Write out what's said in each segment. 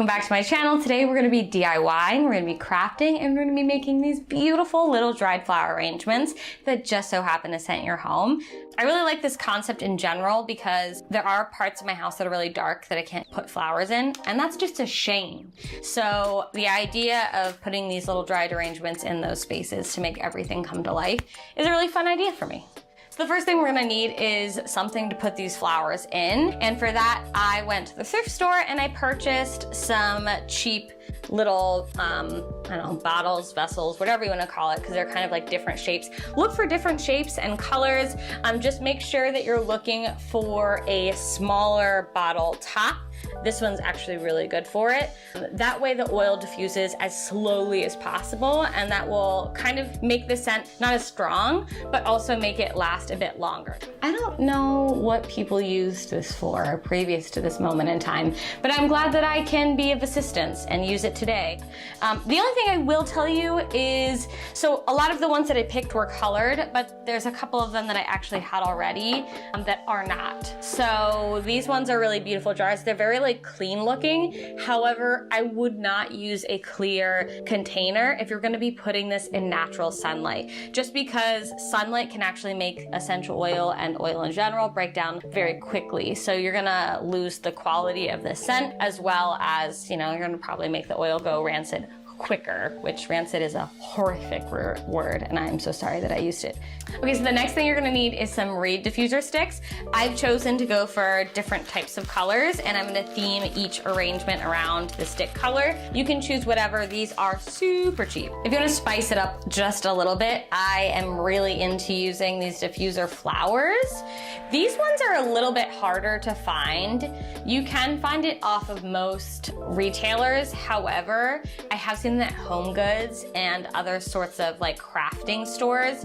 Welcome back to my channel. Today we're going to be DIYing, we're going to be crafting, and we're going to be making these beautiful little dried flower arrangements that just so happen to scent your home. I really like this concept in general because there are parts of my house that are really dark that I can't put flowers in, and that's just a shame. So the idea of putting these little dried arrangements in those spaces to make everything come to life is a really fun idea for me. So the first thing we're gonna need is something to put these flowers in. And for that, I went to the thrift store and I purchased some cheap little, I don't know, bottles, vessels, whatever you wanna call it, because they're kind of like different shapes. Look for different shapes and colors. Just make sure that you're looking for a smaller bottle top. This one's actually really good for it. That way the oil diffuses as slowly as possible, and that will kind of make the scent not as strong, but also make it last a bit longer. I don't know what people used this for previous to this moment in time, but I'm glad that I can be of assistance and use it today. The only thing I will tell you is, so a lot of the ones that I picked were colored, but there's a couple of them that I actually had already that are not. So these ones are really beautiful jars. They're very like clean looking. However, I would not use a clear container if you're going to be putting this in natural sunlight, just because sunlight can actually make essential oil and oil in general break down very quickly. So you're going to lose the quality of the scent, as well as, you know, you're going to probably make the oil go rancid quicker, which rancid is a horrific word, and I'm so sorry that I used it. Okay, so the next thing you're gonna need is some Reed diffuser sticks. I've chosen to go for different types of colors, and I'm gonna theme each arrangement around the stick color. You can choose whatever. These are super cheap. If you wanna spice it up just a little bit, I am really into using these diffuser flowers. These ones are a little bit harder to find. You can find it off of most retailers. However, I have seen that Home Goods and other sorts of like crafting stores.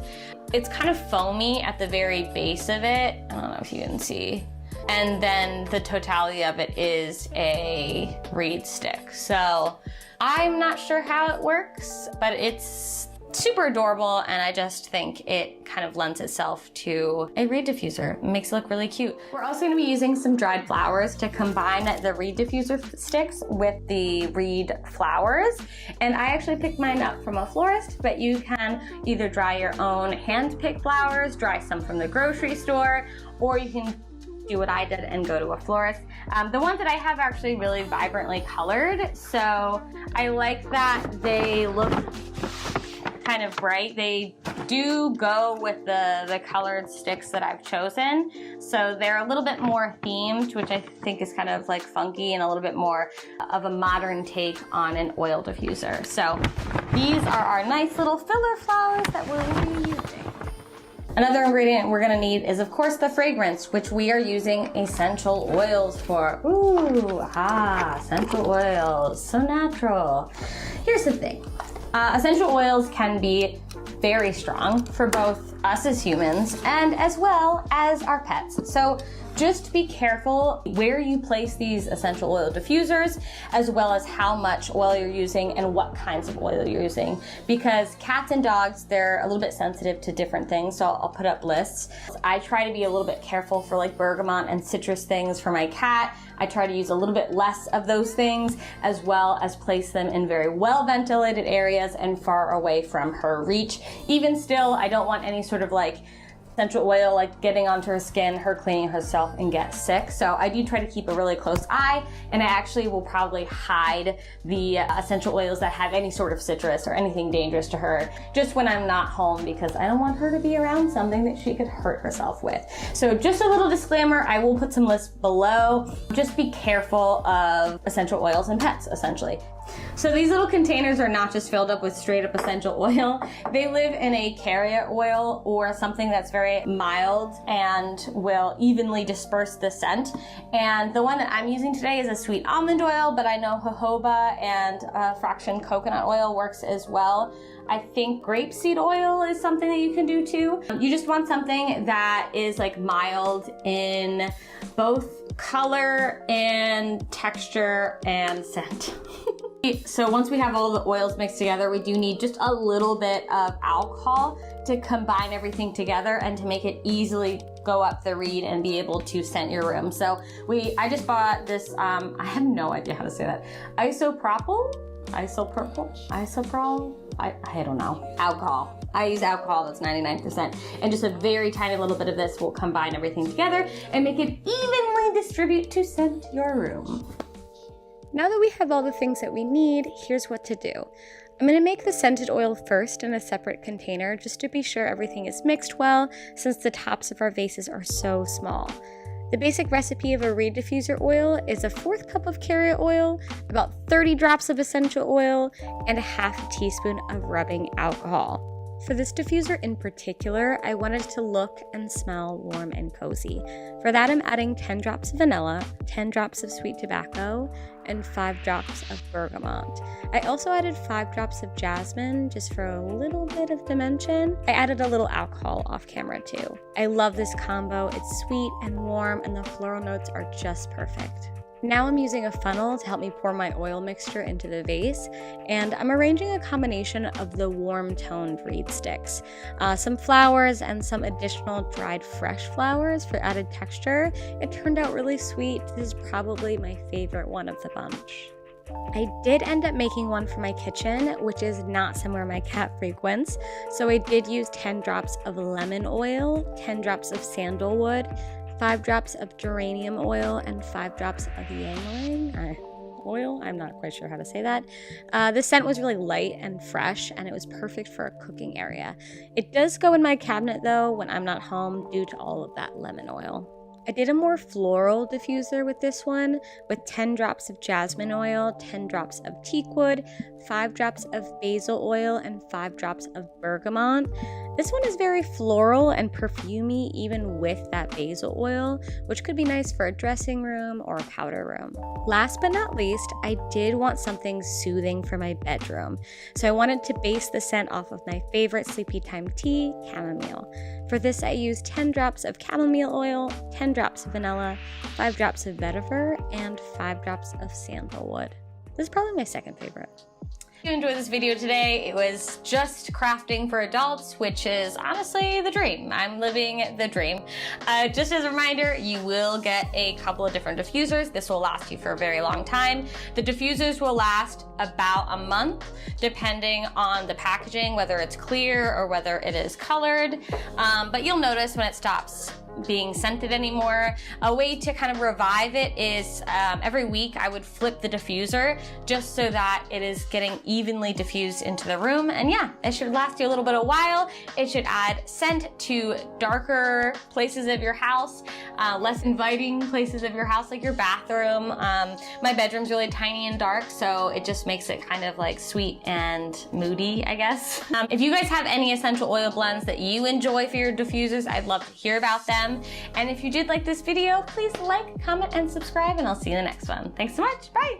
It's kind of foamy at the very base of it. I don't know if you can see. And then the totality of it is a reed stick. So I'm not sure how it works, but it's super adorable, and I just think it kind of lends itself to a reed diffuser. It makes it look really cute. We're also going to be using some dried flowers to combine the reed diffuser sticks with the reed flowers. And I actually picked mine up from a florist, but you can either dry your own hand-picked flowers, dry some from the grocery store, or you can do what I did and go to a florist. The ones that I have are actually really vibrantly colored, so I like that they look kind of bright. They do go with the colored sticks that I've chosen. So they're a little bit more themed, which I think is kind of like funky and a little bit more of a modern take on an oil diffuser. So these are our nice little filler flowers that we're reusing. Another ingredient we're gonna need is, of course, the fragrance, which we are using essential oils for. Ooh, essential oils, so natural. Here's the thing. Essential oils can be very strong for both us as humans and as well as our pets. So just be careful where you place these essential oil diffusers, as well as how much oil you're using and what kinds of oil you're using. Because cats and dogs, they're a little bit sensitive to different things, so I'll put up lists. I try to be a little bit careful for like bergamot and citrus things for my cat. I try to use a little bit less of those things, as well as place them in very well ventilated areas and far away from her reach. Even still, I don't want any sort of like essential oil like getting onto her skin, her cleaning herself, and get sick. So I do try to keep a really close eye, and I actually will probably hide the essential oils that have any sort of citrus or anything dangerous to her just when I'm not home, because I don't want her to be around something that she could hurt herself with. So just a little disclaimer, I will put some lists below. Just be careful of essential oils and pets, essentially. So these little containers are not just filled up with straight up essential oil. They live in a carrier oil or something that's very mild and will evenly disperse the scent. And the one that I'm using today is a sweet almond oil, but I know jojoba and fraction coconut oil works as well. I think grapeseed oil is something that you can do too. You just want something that is like mild in both color and texture and scent. So once we have all the oils mixed together, we do need just a little bit of alcohol to combine everything together and to make it easily go up the reed and be able to scent your room. So I just bought this, I have no idea how to say that, isopropyl, I don't know, alcohol. I use alcohol that's 99%, and just a very tiny little bit of this will combine everything together and make it evenly distribute to scent your room. Now that we have all the things that we need, here's what to do. I'm going to make the scented oil first in a separate container just to be sure everything is mixed well, since the tops of our vases are so small. The basic recipe of a Reed diffuser oil is a 1/4 cup of carrier oil, about 30 drops of essential oil, and a 1/2 teaspoon of rubbing alcohol. For this diffuser in particular, I wanted it to look and smell warm and cozy. For that, I'm adding 10 drops of vanilla, 10 drops of sweet tobacco, and 5 drops of bergamot. I also added 5 drops of jasmine just for a little bit of dimension. I added a little alcohol off camera too. I love this combo. It's sweet and warm, and the floral notes are just perfect. Now I'm using a funnel to help me pour my oil mixture into the vase, and I'm arranging a combination of the warm toned reed sticks, some flowers, and some additional dried fresh flowers for added texture. It turned out really sweet. This is probably my favorite one of the bunch. I did end up making one for my kitchen, which is not somewhere my cat frequents, so I did use 10 drops of lemon oil, 10 drops of sandalwood, 5 drops of geranium oil, and 5 drops of ylang oil. I'm not quite sure how to say that. The scent was really light and fresh, and it was perfect for a cooking area. It does go in my cabinet though when I'm not home due to all of that lemon oil. I did a more floral diffuser with this one, with 10 drops of jasmine oil, 10 drops of teakwood, 5 drops of basil oil, and 5 drops of bergamot. This one is very floral and perfumey even with that basil oil, which could be nice for a dressing room or a powder room. Last but not least, I did want something soothing for my bedroom, so I wanted to base the scent off of my favorite sleepy time tea, chamomile. For this, I used 10 drops of chamomile oil, 10 drops of vanilla, 5 drops of vetiver, and 5 drops of sandalwood. This is probably my second favorite. If you enjoyed this video today, it was just crafting for adults, which is honestly the dream. I'm living the dream. Just as a reminder, you will get a couple of different diffusers. This will last you for a very long time. The diffusers will last about a month, depending on the packaging, whether it's clear or whether it is colored. But you'll notice when it stops being scented anymore. A way to kind of revive it is every week I would flip the diffuser just so that it is getting evenly diffused into the room. And yeah, it should last you a little bit of while. It should add scent to darker places of your house, less inviting places of your house, like your bathroom. My bedroom's really tiny and dark, so it just makes it kind of like sweet and moody, I guess. If you guys have any essential oil blends that you enjoy for your diffusers, I'd love to hear about them. And if you did like this video, please like, comment, and subscribe, and I'll see you in the next one. Thanks so much. Bye.